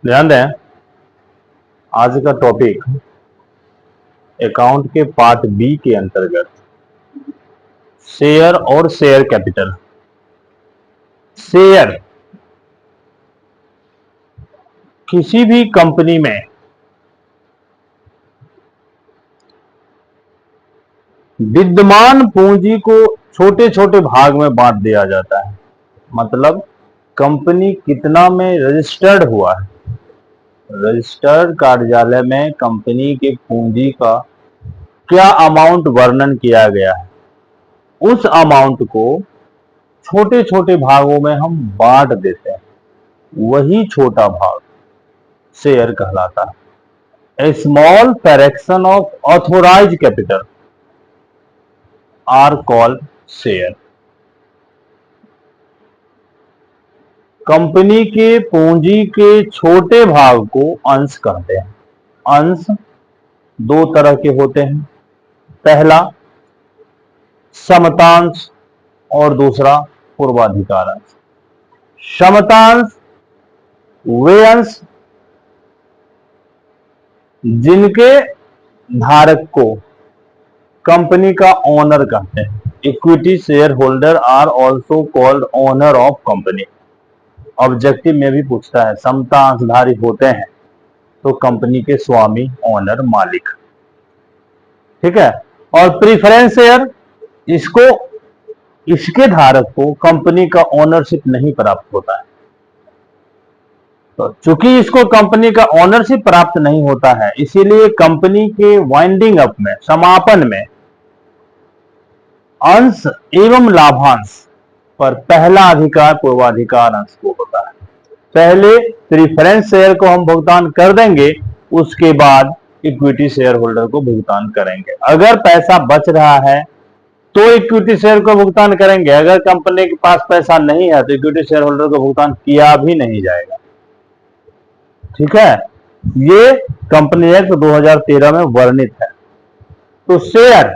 ध्यान दें, आज का टॉपिक अकाउंट के पार्ट बी के अंतर्गत शेयर और शेयर कैपिटल। शेयर किसी भी कंपनी में विद्यमान पूंजी को छोटे छोटे भाग में बांट दिया जाता है। मतलब कंपनी कितना में रजिस्टर्ड हुआ है, रजिस्टर्ड कार्यालय में कंपनी के पूंजी का क्या अमाउंट वर्णन किया गया है, उस अमाउंट को छोटे छोटे भागों में हम बांट देते हैं। वही छोटा भाग शेयर कहलाता है। A small fraction of authorised capital are called share. Company के पूंजी के छोटे भाग को अंश कहते हैं। अंश दो तरह के होते हैं, पहला समतांश और दूसरा पूर्वाधिकार अंश। समतांश वे अंश जिनके धारक को कंपनी का ओनर कहते हैं। Equity share holder are also called owner of company. Objective में भी पूछता है, समता अंशधारी होते हैं तो कंपनी के स्वामी, ओनर, मालिक। ठीक है। और प्रीफरेंस शेयर, इसके धारक को कंपनी का ओनरशिप नहीं प्राप्त होता है। तो चूंकि इसको कंपनी का ओनरशिप प्राप्त नहीं होता है, इसीलिए कंपनी के वाइंडिंग अप में, समापन में अंश एवं लाभांश पर पहला अधिकार पूर्वाधिकार अंश को होता है। पहले प्रीफरेंस शेयर को हम भुगतान कर देंगे, उसके बाद इक्विटी शेयर होल्डर को भुगतान करेंगे। अगर पैसा बच रहा है तो इक्विटी शेयर को भुगतान करेंगे, अगर कंपनी के पास पैसा नहीं है तो इक्विटी शेयर होल्डर को भुगतान किया भी नहीं जाएगा। ठीक है, ये कंपनी एक्ट 2013 में वर्णित है। तो शेयर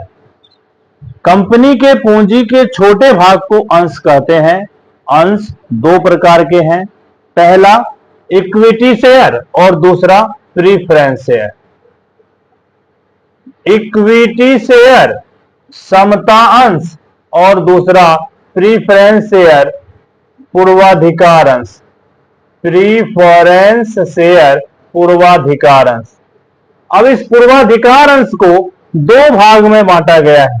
कंपनी के पूंजी के छोटे भाग को अंश कहते हैं। अंश दो प्रकार के हैं, पहला इक्विटी शेयर और दूसरा प्रीफरेंस शेयर। इक्विटी शेयर समता अंश और दूसरा प्रीफरेंस शेयर पूर्वाधिकार अंश। प्रीफरेंस शेयर पूर्वाधिकार अंश। अब इस पूर्वाधिकार अंश को दो भाग में बांटा गया है,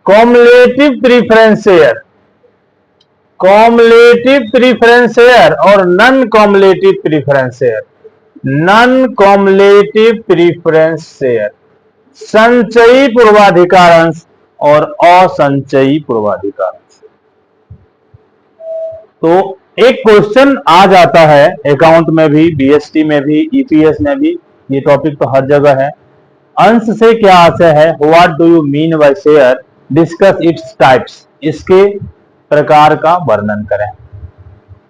cumulative preference share, cumulative preference share और non cumulative preference share. Non cumulative preference share संचयी पूर्वाधिकार अंश और असंचयी पूर्वाधिकार अंश। तो एक क्वेश्चन आ जाता है अकाउंट में भी, बीएसटी में भी, ईपीएस में भी, ये टॉपिक तो हर जगह है। अंश से क्या आशय है, what do you mean by share, discuss its types, इसके प्रकार का वर्णन करें,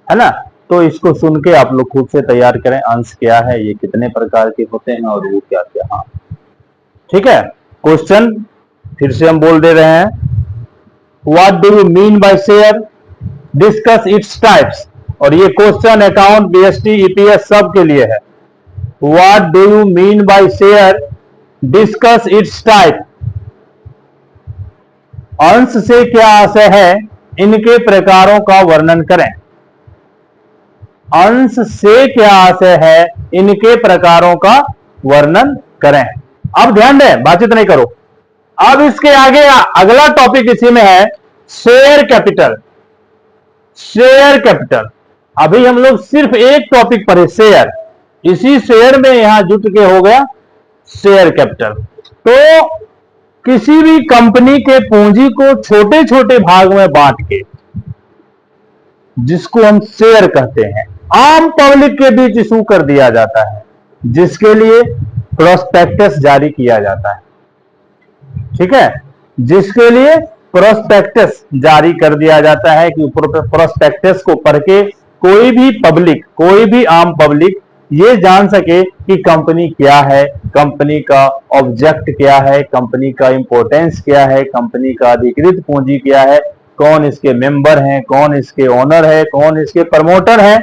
है ना। तो इसको सुन के आप लोग खुद से तैयार करें, अंश क्या है, ये कितने प्रकार के होते हैं और वो क्या क्या। हाँ ठीक है, क्वेश्चन फिर से हम बोल दे रहे हैं, what do you mean by share, discuss its types. और ये क्वेश्चन अकाउंट, बीएसटी, ईपीएस सब के लिए है। What do you mean by share, discuss it's type. अंश से क्या आशय है, इनके प्रकारों का वर्णन करें। अंश से क्या आशय है, इनके प्रकारों का वर्णन करें। अब ध्यान दें, बातचीत नहीं करो। अब इसके आगे अगला टॉपिक इसी में है, शेयर कैपिटल। शेयर कैपिटल, अभी हम लोग सिर्फ एक टॉपिक पढ़े, शेयर। इसी शेयर में यहां जुट के हो गया शेयर कैपिटल। तो किसी भी कंपनी के पूंजी को छोटे छोटे भाग में बांट के, जिसको हम शेयर कहते हैं, आम पब्लिक के बीच इशू कर दिया जाता है, जिसके लिए प्रोस्पेक्टस जारी किया जाता है। ठीक है, जिसके लिए प्रोस्पेक्टस जारी कर दिया जाता है कि प्रोस्पेक्टस को पढ़ के कोई भी पब्लिक, कोई भी आम पब्लिक ये जान सके कि कंपनी क्या है, कंपनी का ऑब्जेक्ट क्या है, कंपनी का इंपॉर्टेंस क्या है, कंपनी का अधिकृत पूंजी क्या है, कौन इसके मेंबर हैं, कौन इसके ओनर है, कौन इसके प्रमोटर है,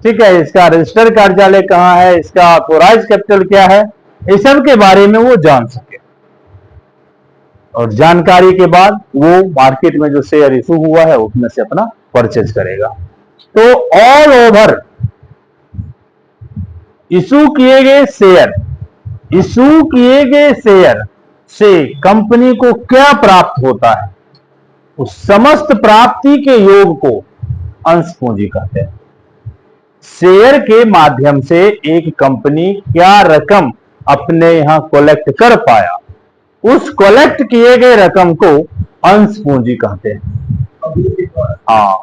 ठीक है, इसका रजिस्टर कार्यालय कहाँ है, इसका ऑथोराइज कैपिटल क्या है, इस सब के बारे में वो जान सके। और जानकारी के बाद वो मार्केट में जो शेयर इशू हुआ है उसमें से अपना परचेज करेगा। तो ऑल ओवर इशू किए गए शेयर से कंपनी को क्या प्राप्त होता है, उस समस्त प्राप्ति के योग को अंश पूंजी कहते हैं। शेयर के माध्यम से एक कंपनी क्या रकम अपने यहां कलेक्ट कर पाया, उस कलेक्ट किए गए रकम को अंश पूंजी कहते हैं। हाँ,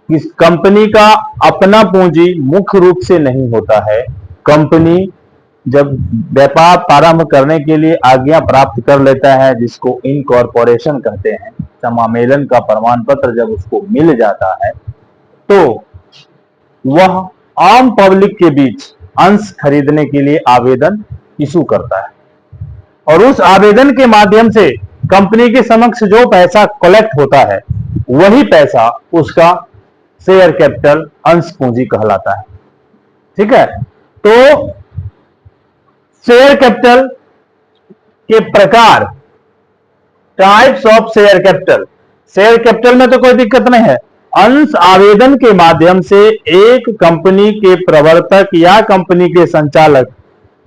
इस कंपनी का अपना पूंजी मुख्य रूप से नहीं होता है। कंपनी जब व्यापार प्रारंभ करने के लिए आज्ञा प्राप्त कर लेता है, जिसको इनकॉर्पोरेशन कहते हैं, समामेलन का प्रमाण पत्र जब उसको मिल जाता है, तो वह आम पब्लिक के बीच अंश खरीदने के लिए आवेदन इशू करता है। और उस आवेदन के माध्यम से कंपनी के समक्ष जो पैसा कलेक्ट होता है, वही पैसा उसका शेयर कैपिटल अंश पूंजी कहलाता है। ठीक है, तो शेयर कैपिटल के प्रकार, types of share capital. Share capital में तो कोई दिक्कत नहीं है। अंश आवेदन के माध्यम से एक कंपनी के प्रवर्तक या कंपनी के संचालक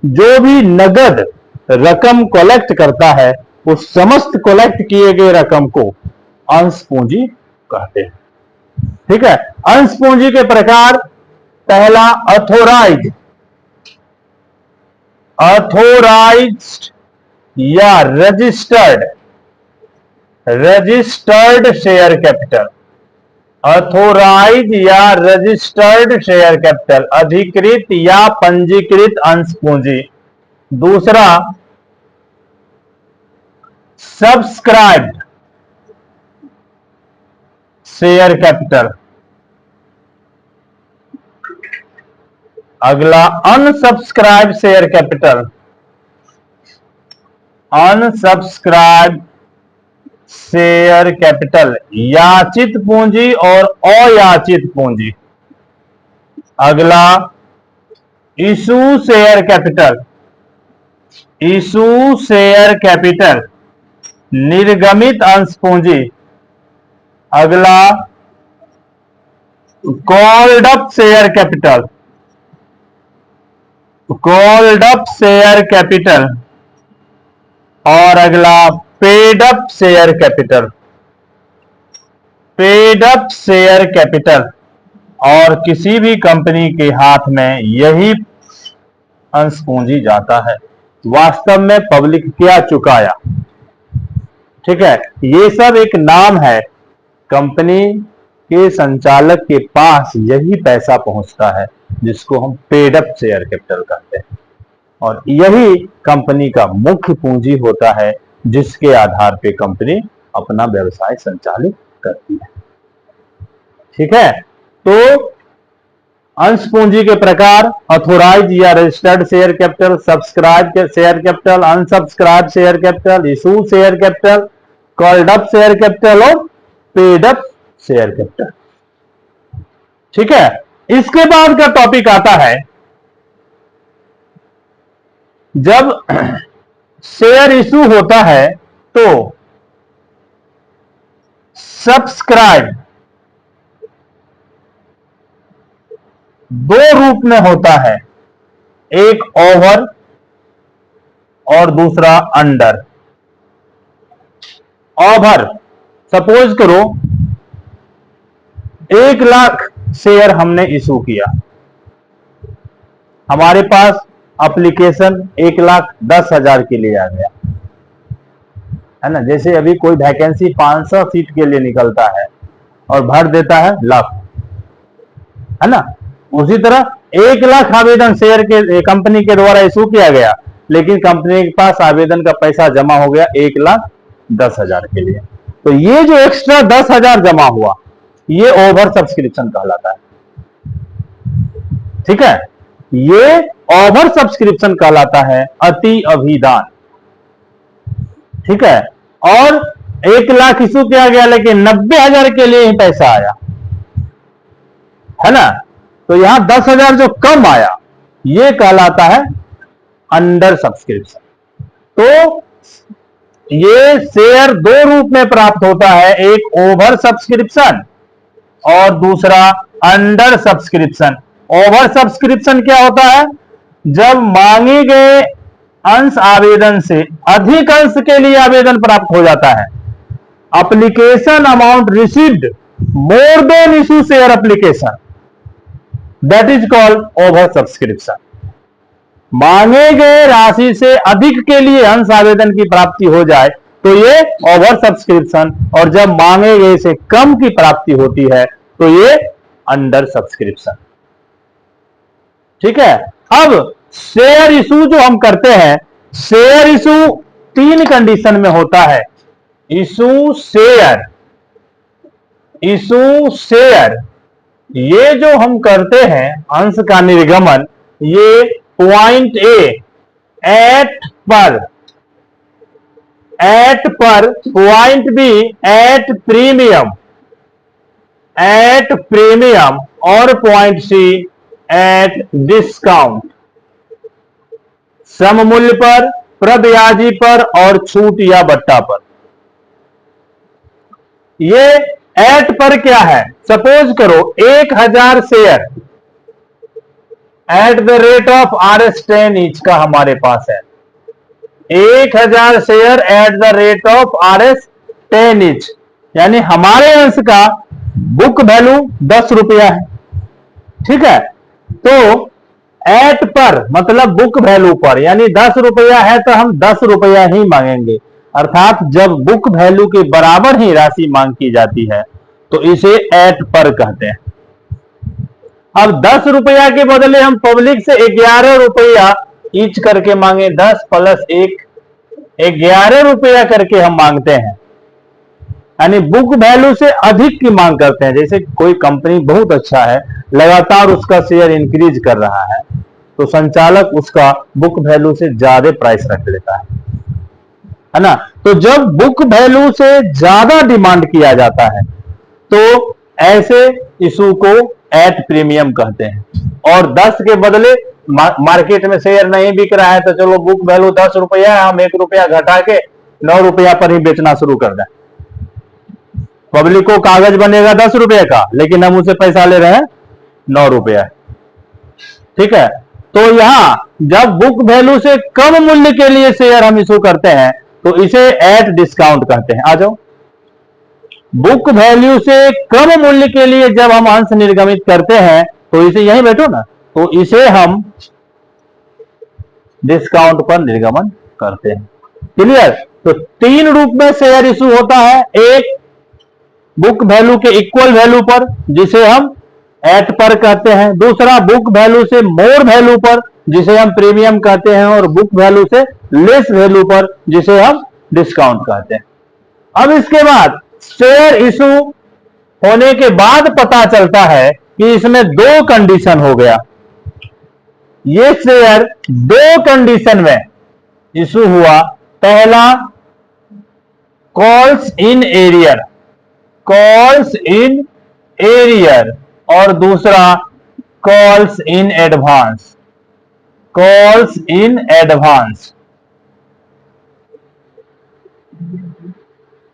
जो भी नगद रकम कलेक्ट करता है, उस समस्त कलेक्ट किए गए रकम को अंश पूंजी कहते हैं। ठीक है, अंश पूंजी के प्रकार, पहला अथोराइज्ड या रजिस्टर्ड शेयर कैपिटल। अथोराइज या रजिस्टर्ड शेयर कैपिटल, अधिकृत या पंजीकृत अंश पूंजी। दूसरा, सब्सक्राइब्ड शेयर कैपिटल। अगला, unsubscribe share capital. Unsubscribe share capital, याचित पूंजी और अयाचित पूंजी। अगला, issue share capital. Issue share capital, निर्गमित अंश पूंजी। अगला, called up share capital. Called up share capital. और अगला, paid up share capital. Paid up share capital. और किसी भी कंपनी के हाथ में यही अंश पूंजी जाता है। वास्तव में पब्लिक क्या चुकाया, ठीक है, ये सब एक नाम है। कंपनी के संचालक के पास यही पैसा पहुंचता है जिसको हम पेड अप शेयर कैपिटल कहते हैं, और यही कंपनी का मुख्य पूंजी होता है जिसके आधार पे कंपनी अपना व्यवसाय संचालित करती है। ठीक है, तो अंश पूंजी के प्रकार, अथोराइज या registered share capital, subscribe share capital, unsubscribe share capital, issue share capital, called up share capital और पेड अप शेयर कैपिटल। ठीक है, इसके बाद का टॉपिक आता है, जब शेयर इशू होता है तो सब्सक्राइब दो रूप में होता है, एक ओवर और दूसरा अंडर। ओवर, सपोज करो 1,00,000 शेयर हमने इशू किया, हमारे पास एप्लीकेशन 1,10,000 के लिए आ गया, है ना। जैसे अभी कोई वैकेंसी 500 सीट के लिए निकलता है और भर देता है लाख, है ना। उसी तरह 1,00,000 आवेदन शेयर के कंपनी के द्वारा इशू किया गया, लेकिन कंपनी के पास आवेदन का पैसा जमा हो गया 1,10,000 के लिए। तो ये जो एक्स्ट्रा 10,000 जमा हुआ, ये ओवर सब्सक्रिप्शन कहलाता है। ठीक है, ये ओवर सब्सक्रिप्शन कहलाता है, अति अभिदान। ठीक है, और 1,00,000 इशू किया गया लेकिन 90,000 के लिए ही पैसा आया, है ना। तो यहां 10,000 जो कम आया ये कहलाता है अंडर सब्सक्रिप्शन। तो ये शेयर दो रूप में प्राप्त होता है, एक ओवर सब्सक्रिप्शन और दूसरा अंडर सब्सक्रिप्शन। ओवर सब्सक्रिप्शन क्या होता है? जब मांगे गए अंश आवेदन से अधिक अंश के लिए आवेदन प्राप्त हो जाता है। Application amount received more than issue share application, that is called over subscription. मांगे गए राशि से अधिक के लिए अंश आवेदन की प्राप्ति हो जाए तो ये ओवर सब्सक्रिप्शन, और जब मांगे गए से कम की प्राप्ति होती है तो ये अंडर सब्सक्रिप्शन। ठीक है। अब शेयर इशू जो हम करते हैं, शेयर इशू 3 कंडीशन में होता है। इशू शेयर, इशू शेयर ये जो हम करते हैं अंश का निर्गमन, ये पॉइंट ए एट पर, पॉइंट बी एट प्रीमियम और पॉइंट सी एट डिस्काउंट, सम मूल्य पर, प्रब्याजी पर और छूट या बट्टा पर। ये एट पर क्या है? सपोज करो 1000 share at the rate of RS10 each का हमारे पास है। 1000 share at the rate of RS10 each, यानी हमारे अंश का बुक वैल्यू 10 रुपया है। ठीक है। तो एट पर मतलब बुक वैल्यू पर, यानी 10 रुपया है तो हम 10 रुपया ही मांगेंगे। अर्थात जब बुक वैल्यू के बराबर ही राशि मांग की जाती है तो इसे एट पर कहते हैं। अब 10 रुपया के बदले हम पब्लिक से 11 रुपया ईच करके मांगे, 10 प्लस 1 11 रुपया करके हम मांगते हैं, यानी बुक वैल्यू से अधिक की मांग करते हैं। जैसे कोई कंपनी बहुत अच्छा है, लगातार उसका शेयर इंक्रीज कर रहा है, तो संचालक उसका बुक वैल्यू से ज्यादा प्राइस रख लेता है ना। तो जब बुक वैल्यू से ज्यादा डिमांड किया जाता है तो ऐसे इशू को एट प्रीमियम कहते हैं। और 10 के बदले मार्केट में शेयर नहीं बिक रहा है तो चलो बुक वैल्यू 10 रुपया है, हम 1 रुपया घटा के 9 रुपया पर ही बेचना शुरू कर दें। पब्लिक को कागज बनेगा 10 रुपये का, लेकिन हम उसे पैसा ले रहे हैं 9 रुपया। ठीक है। तो यहां जब बुक वैल्यू से कम मूल्य के लिए शेयर हम इशू करते हैं तो इसे एट डिस्काउंट कहते हैं। आ जाओ। बुक वैल्यू से कम मूल्य के लिए जब हम अंश निर्गमित करते हैं तो इसे यहीं बैठो ना, तो इसे हम डिस्काउंट पर निर्गमन करते हैं। क्लियर। तो 3 रूप में शेयर इशू होता है। एक बुक वैल्यू के इक्वल वैल्यू पर जिसे हम एट पर कहते हैं, दूसरा बुक वैल्यू से मोर वैल्यू पर जिसे हम प्रीमियम कहते हैं, और बुक वैल्यू से लेस वैल्यू पर जिसे हम डिस्काउंट कहते हैं। अब इसके बाद शेयर इशू होने के बाद पता चलता है कि इसमें 2 कंडीशन हो गया। ये शेयर 2 कंडीशन में इशू हुआ। पहला calls in arrear, calls in arrear, और दूसरा calls in advance, calls in advance.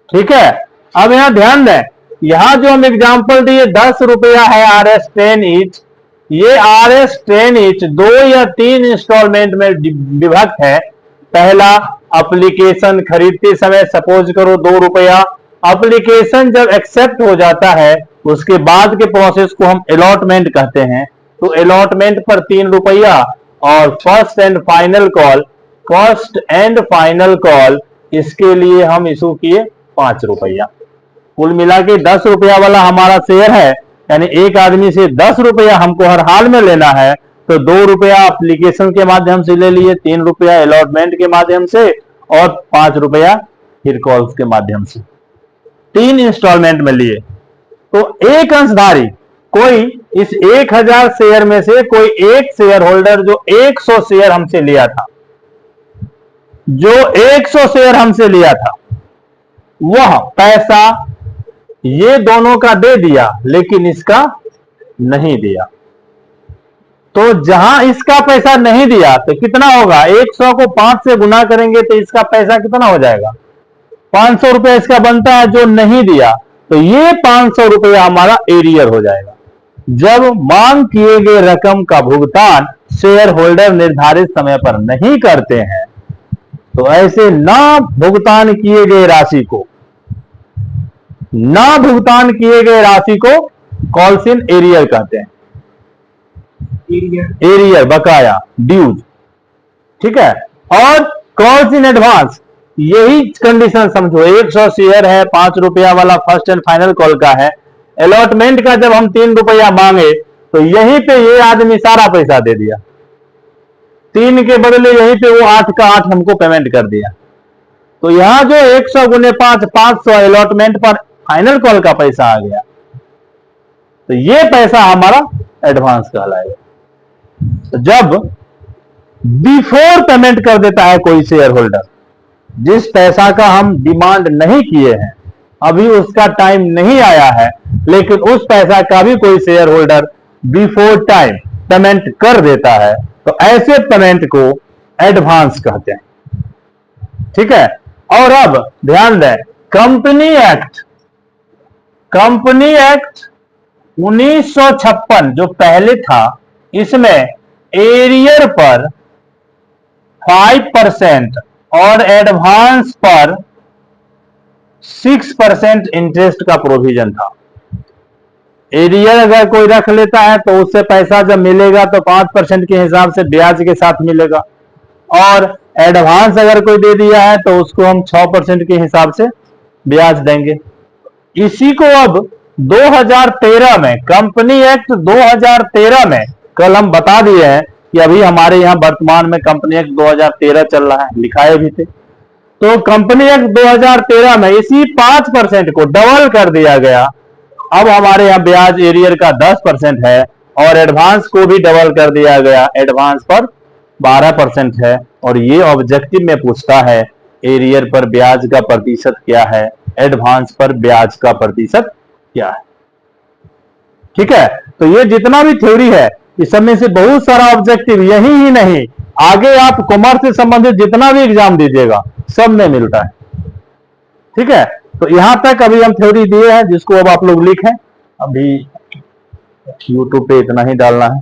ठीक है। अब यहां ध्यान दें, यहां जो हम एग्जांपल दिए 10 रुपया है RS10 ईच, ये RS10 ईच 2 या 3 इंस्टॉलमेंट में विभक्त है। पहला एप्लीकेशन खरीदते समय सपोज करो 2 रुपया, एप्लीकेशन जब एक्सेप्ट हो जाता है उसके बाद के प्रोसेस को हम अलॉटमेंट कहते हैं। तो अलॉटमेंट पर 3 रुपया, और first and final call, first and final call इसके लिए हम इशू किए 5 रुपया। कुल मिला के 10 रुपया वाला हमारा शेयर है, यानी एक आदमी से 10 रुपया हमको हर हाल में लेना है, तो 2 रुपया एप्लीकेशन के माध्यम से ले लिए, 3 रुपया अलॉटमेंट के माध्यम से और 5 रुपया फिर कॉल्स के माध्यम से, 3 इंस्टॉलमेंट में लिए। तो एक अंशधारी कोई इस 1000 शेयर में से कोई एक शेयर होल्डर जो 100 शेयर हमसे लिया था, जो 100 शेयर हमसे लिया था, वह पैसा ये दोनों का दे दिया लेकिन इसका नहीं दिया। तो जहां इसका पैसा नहीं दिया तो कितना होगा, 100 को 5 से गुना करेंगे तो इसका पैसा कितना हो जाएगा, 500 रुपया इसका बनता है जो नहीं दिया। तो ये 500 रुपया हमारा एरियर हो जाएगा। जब मांग किए गए रकम का भुगतान शेयर होल्डर निर्धारित समय पर नहीं करते हैं तो ऐसे ना भुगतान किए गए राशि को कॉल्स इन एरियर कहते हैं। एरियर बकाया, ड्यूज, ठीक है। और कॉल्स इन एडवांस, यही कंडीशन समझो, 100 शेयर है, 5 रुपया वाला फर्स्ट एंड फाइनल कॉल का है। अलॉटमेंट का जब हम 3 रुपया मांगे तो यहीं पे ये आदमी सारा पैसा दे दिया, 3 के बदले यहीं पे वो 8 का 8 हमको पेमेंट कर दिया। तो यहां जो 100 गुने 5, 500 अलॉटमेंट पर फाइनल कॉल का पैसा आ गया, तो ये पैसा हमारा एडवांस कहलाएगा। तो जब बिफोर पेमेंट कर देता है कोई शेयर होल्डर, जिस पैसा का हम डिमांड नहीं किए हैं, अभी उसका टाइम नहीं आया है, लेकिन उस पैसा का भी कोई share holder before time payment कर देता है, तो ऐसे पेमेंट को एडवांस कहते हैं, ठीक है। और अब ध्यान दें, कंपनी एक्ट 1956 जो पहले था, इसमें एरियर पर 5% और एडवांस पर 6% इंटरेस्ट का प्रोविजन था। एरियर अगर कोई रख लेता है तो उससे पैसा जब मिलेगा तो 5% के हिसाब से ब्याज के साथ मिलेगा, और एडवांस अगर कोई दे दिया है तो उसको हम 6% के हिसाब से ब्याज देंगे। इसी को अब 2013 में, कंपनी एक्ट 2013 में, कल हम बता दिए हैं कि अभी हमारे यहां वर्तमान में कंपनी एक्ट 2013 चल रहा है, लिखाए भी थे। तो कंपनी एक्ट 2013 में इसी 5% को डबल कर दिया गया। अब हमारे यहां ब्याज एरियर का 10% है और एडवांस को भी डबल कर दिया गया, एडवांस पर 12% है। और ये ऑब्जेक्टिव में पूछता है एरियर पर ब्याज का प्रतिशत क्या है, एडवांस पर ब्याज का प्रतिशत क्या है, ठीक है। तो ये जितना भी थ्योरी है, इस सब में से बहुत सारा ऑब्जेक्टिव, यही ही नहीं, आगे आप कॉमर्स से संबंधित जितना भी एग्जाम दीजिएगा सब में मिलता है, ठीक है। तो यहां तक अभी हम थ्योरी दिए हैं, जिसको अब आप लोग लिखें। अभी YouTube पे इतना ही डालना है।